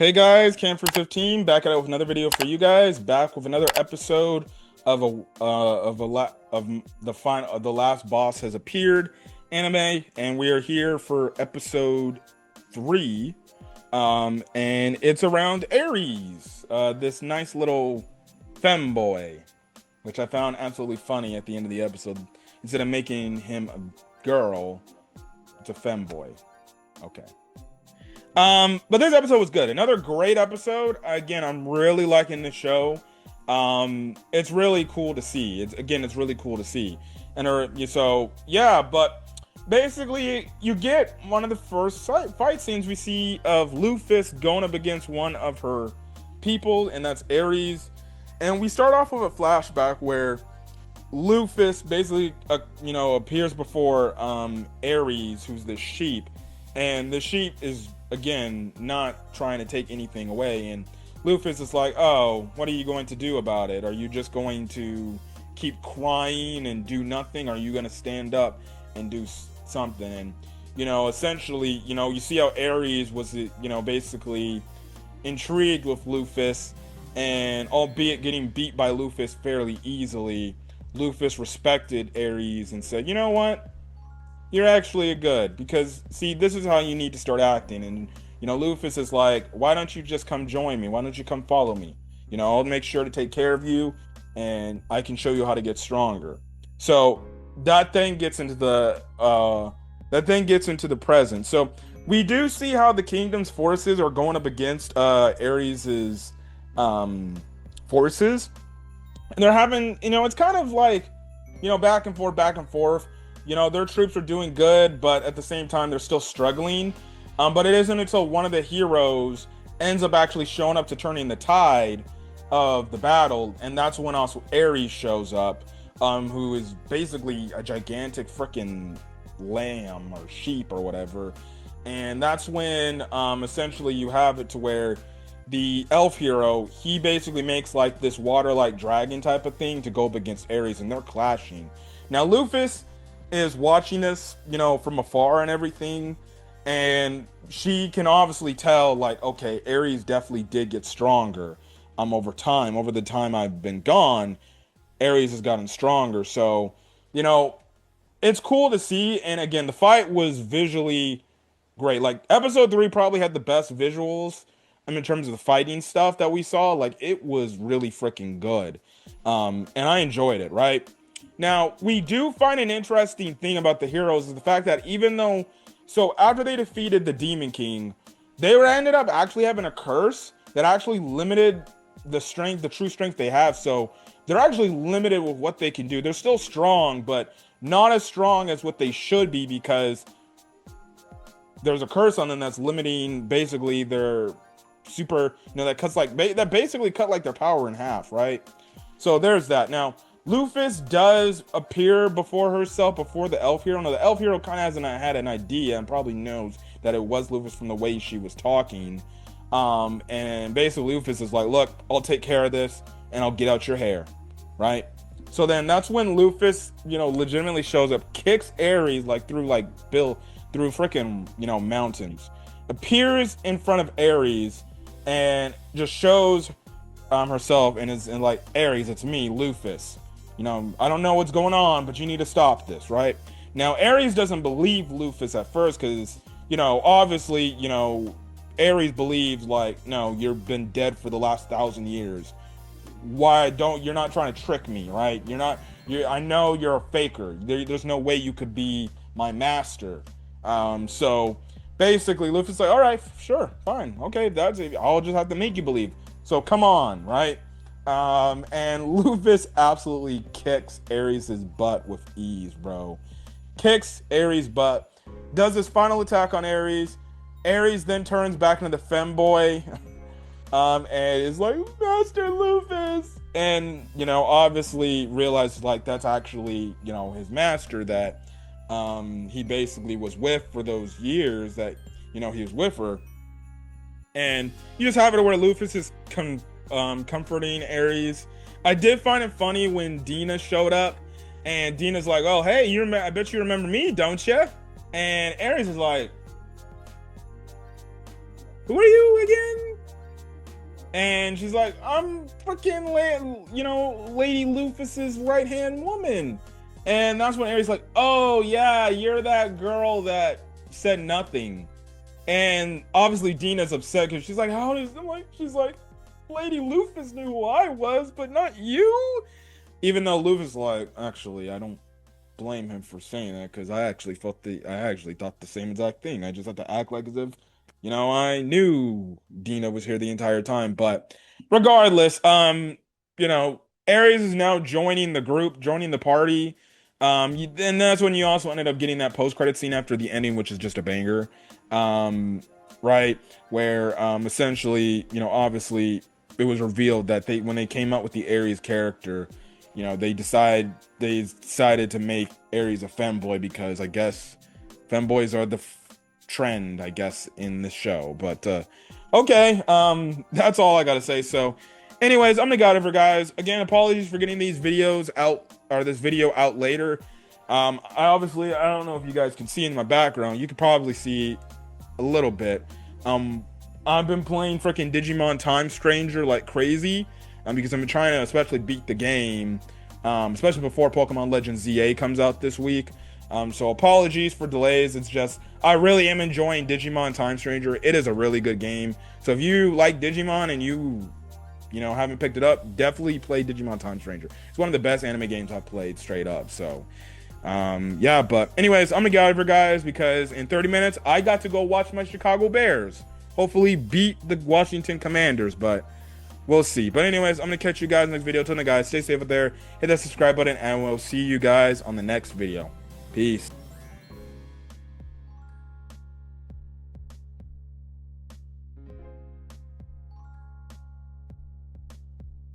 Hey guys, Cam for 15 back at it with another video for you guys. Back with another episode of the last boss has appeared anime, and we are here for episode 3. And it's around Aries, this nice little femboy, which I found absolutely funny at the end of the episode. Instead of making him a girl, it's a femboy. Okay. But this episode was good. Another great episode. Again, I'm really liking the show. It's really cool to see. It's really cool to see. But basically, you get one of the first fight scenes we see of Lufas going up against one of her people, and that's Aries. And we start off with a flashback where Lufas basically, appears before Aries, who's the sheep, and the sheep is again not trying to take anything away. And Lufas is like, "Oh, what are you going to do about it? Are you just going to keep crying and do nothing? Or are you going to stand up and do something?" And essentially, you see how Aries was, basically intrigued with Lufas, and albeit getting beat by Lufas fairly easily, Lufas respected Aries and said, "You know what? You're actually a good, because see, this is how you need to start acting." And Lufas is like, "Why don't you just come join me? Why don't you come follow me? I'll make sure to take care of you, and I can show you how to get stronger." So that thing gets into the present. So we do see how the kingdom's forces are going up against Ares's forces, and they're having, it's kind of like, back and forth, back and forth. Their troops are doing good, but at the same time, they're still struggling. But it isn't until one of the heroes ends up actually showing up to turning the tide of the battle, and that's when also Aries shows up, who is basically a gigantic freaking lamb or sheep or whatever. And that's when essentially you have it to where the elf hero, he basically makes like this water-like dragon type of thing to go up against Aries, and they're clashing. Now Lufas is watching this, from afar and everything, and she can obviously tell, like, okay, Aries definitely did get stronger. Over the time I've been gone, Aries has gotten stronger. So, it's cool to see. And again, the fight was visually great. Like episode 3 probably had the best visuals. In terms of the fighting stuff that we saw, like it was really freaking good. And I enjoyed it, right? Now, we do find an interesting thing about the heroes is the fact that so after they defeated the Demon King, they ended up actually having a curse that actually limited the true strength they have. So they're actually limited with what they can do. They're still strong, but not as strong as what they should be, because there's a curse on them that's limiting basically their super, that basically cut like their power in half, right? So there's that. Now, Lufas does appear before the elf hero. Now, the elf hero kind of hasn't had an idea and probably knows that it was Lufas from the way she was talking. And basically Lufas is like, "Look, I'll take care of this, and I'll get out your hair," right? So then that's when Lufas, legitimately shows up, kicks Aries through freaking, mountains, appears in front of Aries, and just shows herself and like, "Aries, it's me, Lufas. I don't know what's going on, but you need to stop this," right? Now, Aries doesn't believe Lufas at first because, obviously, Aries believes, like, "No, you've been dead for the last 1,000 years. You're not trying to trick me, right? I know you're a faker. There's no way you could be my master." So basically, Lufas is like, "All right, sure, fine. Okay, that's it. I'll just have to make you believe. So come on," right? And Lufas absolutely kicks Aries' butt with ease, bro. Kicks Aries' butt. Does his final attack on Aries. Aries then turns back into the femboy. And is like, "Master Lufas." And, obviously realizes like that's actually, his master that he basically was with for those years that, he was with her. And you just have it where Lufas is comforting Aries. I did find it funny when Dina showed up, and Dina's like, "Oh, hey, I bet you remember me, don't you?" And Aries is like, "Who are you again?" And she's like, I'm freaking, Lady Lufas's right-hand woman. And that's when Aries like, oh yeah, you're that girl that said nothing. And obviously Dina's upset because she's like, how does, she's like, Lady Lufas knew who I was, but not you? Even though Lufas like, actually, I don't blame him for saying that because I actually thought the same exact thing. I just had to act like as if, I knew Dina was here the entire time. But regardless, Aries is now joining the group, joining the party. And that's when you also ended up getting that post-credit scene after the ending, which is just a banger. Um, right, where essentially, obviously it was revealed that when they came up with the Aries character, they decided to make Aries a femboy because I guess femboys are the trend, I guess, in the show. But okay, that's all I gotta say. So, anyways, I'm the God Ever, guys. Again, apologies for getting these videos out or this video out later. I don't know if you guys can see in my background. You could probably see a little bit. I've been playing freaking Digimon Time Stranger like crazy, because I'm trying to especially beat the game, especially before Pokemon Legends ZA comes out this week. So apologies for delays. It's just I really am enjoying Digimon Time Stranger. It is a really good game. So if you like Digimon and you haven't picked it up, definitely play Digimon Time Stranger. It's one of the best anime games I've played straight up. So yeah, but anyways, I'm gonna get out of here, guys, because in 30 minutes I got to go watch my Chicago Bears hopefully beat the Washington Commanders, but we'll see. But anyways, I'm gonna catch you guys in the next video. Till then, guys, stay safe out there, hit that subscribe button, and we'll see you guys on the next video. Peace.